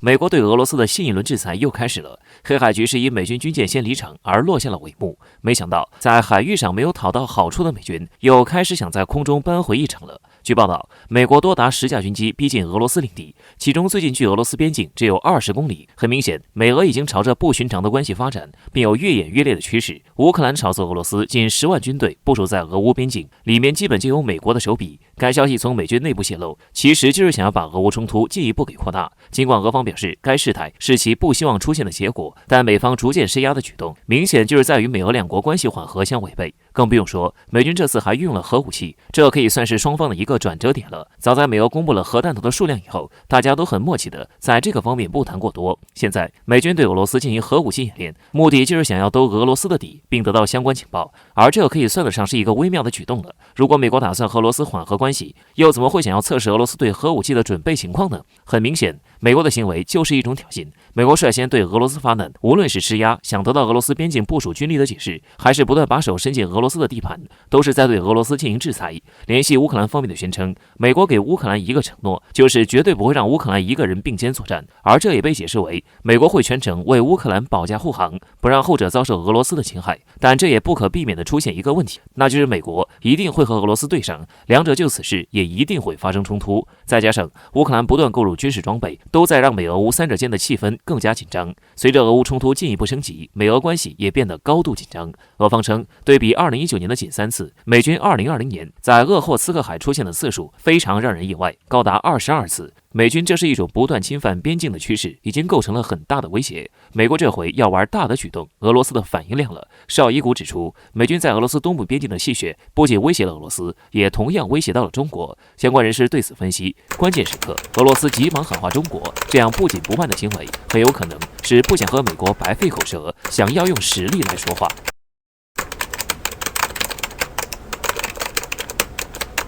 美国对俄罗斯的新一轮制裁又开始了。黑海局势以美军军舰先离场而落下了帷幕。没想到，在海域上没有讨到好处的美军，又开始想在空中扳回一城了。据报道，美国多达10架军机逼近俄罗斯领地，其中最近距俄罗斯边境只有20公里。很明显，美俄已经朝着不寻常的关系发展，并有越演越烈的趋势。乌克兰炒作俄罗斯近10万军队部署在俄乌边境，里面基本就有美国的手笔。该消息从美军内部泄露，其实就是想要把俄乌冲突进一步给扩大。尽管俄方表示该事态是其不希望出现的结果，但美方逐渐施压的举动，明显就是在与美俄两国关系缓和相违背。更不用说，美军这次还运用了核武器，这可以算是双方的一个转折点了。早在美俄公布了核弹头的数量以后，大家都很默契的在这个方面不谈过多。现在美军对俄罗斯进行核武器演练，目的就是想要兜俄罗斯的底，并得到相关情报，而这可以算得上是一个微妙的举动了。如果美国打算和俄罗斯缓和关系，又怎么会想要测试俄罗斯对核武器的准备情况呢？很明显，美国的行为就是一种挑衅。美国率先对俄罗斯发难，无论是施压，想得到俄罗斯边境部署军力的解释，还是不断把手伸进俄罗斯的地盘，都是在对俄罗斯进行制裁。联系乌克兰方面的宣称，美国给乌克兰一个承诺，就是绝对不会让乌克兰一个人并肩作战，而这也被解释为美国会全程为乌克兰保驾护航，不让后者遭受俄罗斯的侵害。但这也不可避免地出现一个问题，那就是美国一定会和俄罗斯对上，两者就此事也一定会发生冲突。再加上乌克兰不断购入军事装备，都在让美俄乌三者间的气氛更加紧张。随着俄乌冲突进一步升级，美俄关系也变得高度紧张。俄方称，对比2019年的仅3次，美军2020年在鄂霍次克海出现的次数非常让人意外，高达22次。美军这是一种不断侵犯边境的趋势，已经构成了很大的威胁。美国这回要玩大的举动，俄罗斯的反应亮了。绍伊古指出，美军在俄罗斯东部边境的戏谑不仅威胁了俄罗斯，也同样威胁到了中国。相关人士对此分析，关键时刻俄罗斯急忙喊话中国，这样不紧不慢的行为，很有可能是不想和美国白费口舌，想要用实力来说话。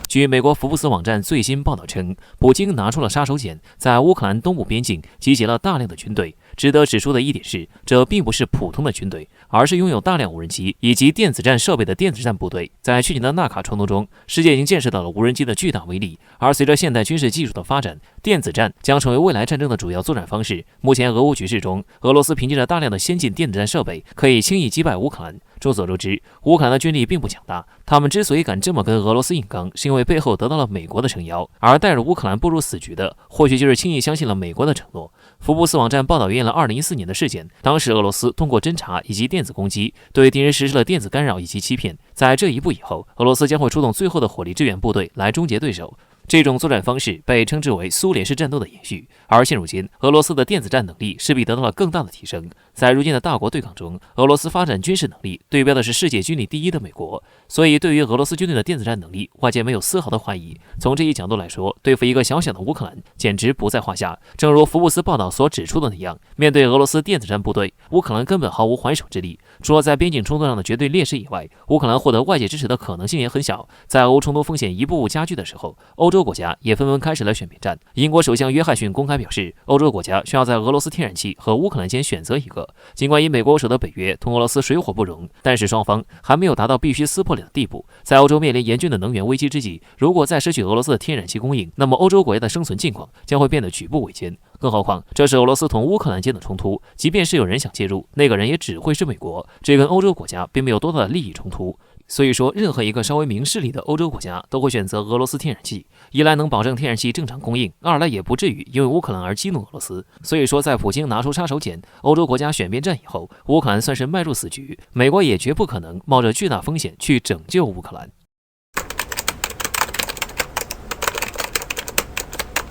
据美国福布斯网站最新报道称，普京拿出了杀手锏，在乌克兰东部边境集结了大量的军队。值得指出的一点是，这并不是普通的军队，而是拥有大量无人机以及电子战设备的电子战部队。在去年的纳卡冲突中，世界已经见识到了无人机的巨大威力，而随着现代军事技术的发展，电子战将成为未来战争的主要作战方式。目前俄乌局势中，俄罗斯凭借着大量的先进电子战设备，可以轻易击败乌克兰。众所周知，乌克兰的军力并不强大，他们之所以敢这么跟俄罗斯硬刚，是因为背后得到了美国的撑腰，而带着乌克兰步入死局的，或许就是轻易相信了美国的承诺。福布斯网站报道援引了2014年的事件，当时俄罗斯通过侦察以及电子攻击，对敌人实施了电子干扰以及欺骗。在这一步以后，俄罗斯将会出动最后的火力支援部队来终结对手。这种作战方式被称之为苏联式战斗的延续，而现如今，俄罗斯的电子战能力势必得到了更大的提升。在如今的大国对抗中，俄罗斯发展军事能力对标的是世界军力第一的美国，所以对于俄罗斯军队的电子战能力，外界没有丝毫的怀疑。从这一角度来说，对付一个小小的乌克兰简直不在话下。正如福布斯报道所指出的那样，面对俄罗斯电子战部队，乌克兰根本毫无还手之力。除了在边境冲突上的绝对劣势以外，乌克兰获得外界支持的可能性也很小。在俄乌冲突风险一步步加剧的时候，欧洲国家也纷纷开始了选边站。英国首相约翰逊公开表示，欧洲国家需要在俄罗斯天然气和乌克兰间选择一个。尽管以美国为首的北约同俄罗斯水火不容，但是双方还没有达到必须撕破脸的地步。在欧洲面临严峻的能源危机之际，如果再失去俄罗斯的天然气供应，那么欧洲国家的生存境况将会变得举步维艰。更何况这是俄罗斯同乌克兰间的冲突，即便是有人想介入，那个人也只会是美国，这跟欧洲国家并没有多大的利益冲突。所以说，任何一个稍微明事理的欧洲国家都会选择俄罗斯天然气，一来能保证天然气正常供应，二来也不至于因为乌克兰而激怒俄罗斯。所以说，在普京拿出杀手锏，欧洲国家选边站以后，乌克兰算是迈入死局，美国也绝不可能冒着巨大风险去拯救乌克兰。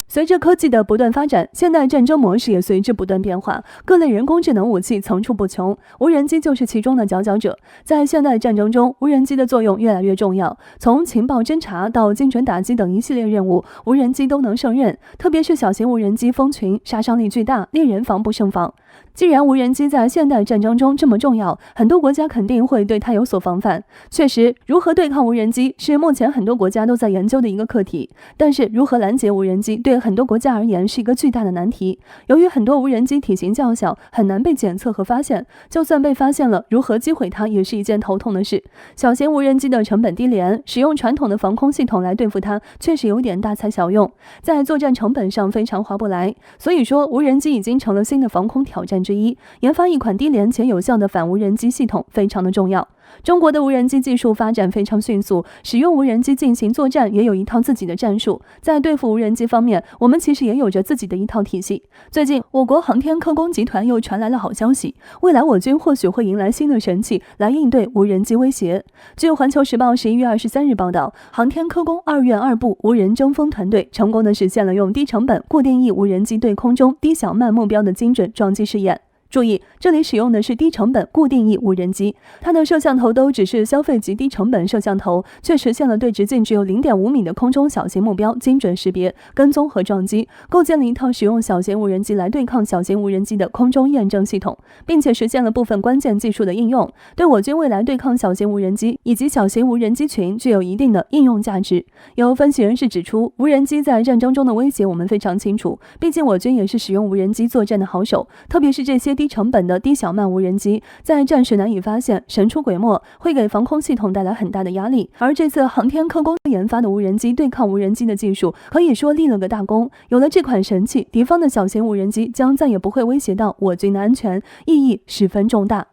随着科技的不断发展，现代战争模式也随之不断变化，各类人工智能武器层出不穷，无人机就是其中的佼佼者。在现代战争中，无人机的作用越来越重要，从情报侦察到精准打击等一系列任务，无人机都能胜任。特别是小型无人机蜂群，杀伤力巨大，令人防不胜防。既然无人机在现代战争中这么重要，很多国家肯定会对它有所防范。确实，如何对抗无人机是目前很多国家都在研究的一个课题。但是，如何拦截无人机对很多国家而言是一个巨大的难题。由于很多无人机体型较小，很难被检测和发现，就算被发现了，如何击毁它也是一件头痛的事。小型无人机的成本低廉，使用传统的防空系统来对付它，确实有点大材小用，在作战成本上非常划不来。所以说，无人机已经成了新的防空挑战之一，研发一款低廉且有效的反无人机系统非常的重要。中国的无人机技术发展非常迅速，使用无人机进行作战也有一套自己的战术。在对付无人机方面，我们其实也有着自己的一套体系。最近，我国航天科工集团又传来了好消息，未来我军或许会迎来新的神器来应对无人机威胁。据《环球时报》11月23日报道，航天科工2院2部无人争锋团队成功的实现了用低成本固定翼无人机对空中低小慢目标的精准撞击试验。注意，这里使用的是低成本固定翼无人机，它的摄像头都只是消费级低成本摄像头，却实现了对直径只有 0.5 米的空中小型目标精准识别、跟踪和撞击，构建了一套使用小型无人机来对抗小型无人机的空中验证系统，并且实现了部分关键技术的应用，对我军未来对抗小型无人机以及小型无人机群具有一定的应用价值。有分析人士指出，无人机在战争中的威胁我们非常清楚，毕竟我军也是使用无人机作战的好手，特别是这些低成本的低小慢无人机，在战时难以发现、神出鬼没，会给防空系统带来很大的压力。而这次航天科工研发的无人机对抗无人机的技术，可以说立了个大功。有了这款神器，敌方的小型无人机将再也不会威胁到我军的安全，意义十分重大。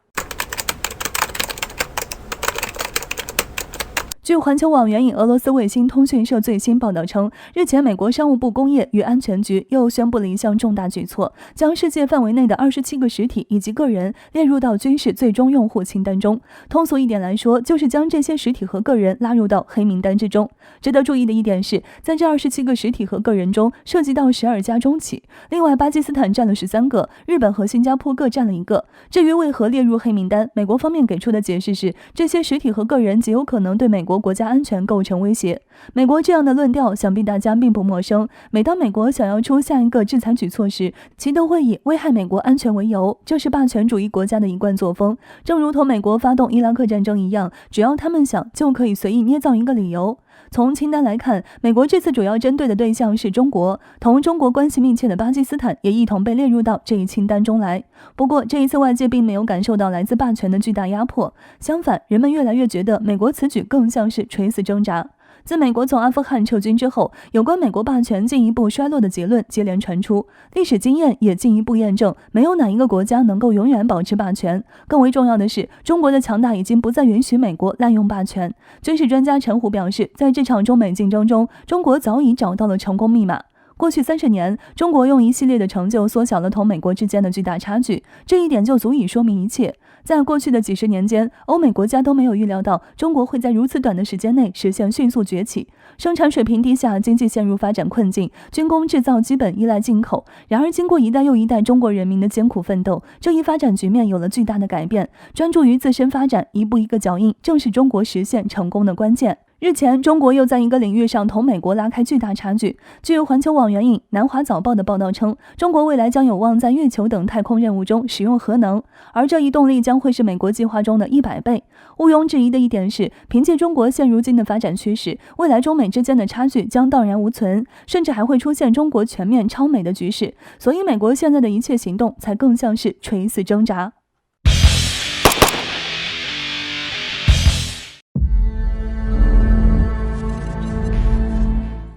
据环球网援引俄罗斯卫星通讯社最新报道称，日前美国商务部工业与安全局又宣布了一项重大举措，将世界范围内的27个实体以及个人列入到军事最终用户清单中。通俗一点来说，就是将这些实体和个人拉入到黑名单之中。值得注意的一点是，在这27个实体和个人中，涉及到12家中企，另外巴基斯坦占了13个，日本和新加坡各占了1个。至于为何列入黑名单，美国方面给出的解释是，这些实体和个人极有可能对美国国家安全构成威胁。美国这样的论调想必大家并不陌生，每当美国想要出下一个制裁举措时，其都会以危害美国安全为由，这是霸权主义国家的一贯作风。正如同美国发动伊拉克战争一样，只要他们想，就可以随意捏造一个理由。从清单来看，美国这次主要针对的对象是中国，同中国关系密切的巴基斯坦也一同被列入到这一清单中来。不过这一次外界并没有感受到来自霸权的巨大压迫，相反，人们越来越觉得美国此举更像是垂死挣扎。自美国从阿富汗撤军之后，有关美国霸权进一步衰落的结论接连传出，历史经验也进一步验证，没有哪一个国家能够永远保持霸权。更为重要的是，中国的强大已经不再允许美国滥用霸权。军事专家陈虎表示，在这场中美竞争中，中国早已找到了成功密码。过去30年，中国用一系列的成就缩小了同美国之间的巨大差距，这一点就足以说明一切。在过去的几十年间，欧美国家都没有预料到中国会在如此短的时间内实现迅速崛起，生产水平低下，经济陷入发展困境，军工制造基本依赖进口。然而经过一代又一代中国人民的艰苦奋斗，这一发展局面有了巨大的改变，专注于自身发展，一步一个脚印，正是中国实现成功的关键。日前，中国又在一个领域上同美国拉开巨大差距。据环球网援引南华早报的报道称，中国未来将有望在月球等太空任务中使用核能，而这一动力将会是美国计划中的100倍。毋庸置疑的一点是，凭借中国现如今的发展趋势，未来中美之间的差距将荡然无存，甚至还会出现中国全面超美的局势。所以美国现在的一切行动才更像是垂死挣扎。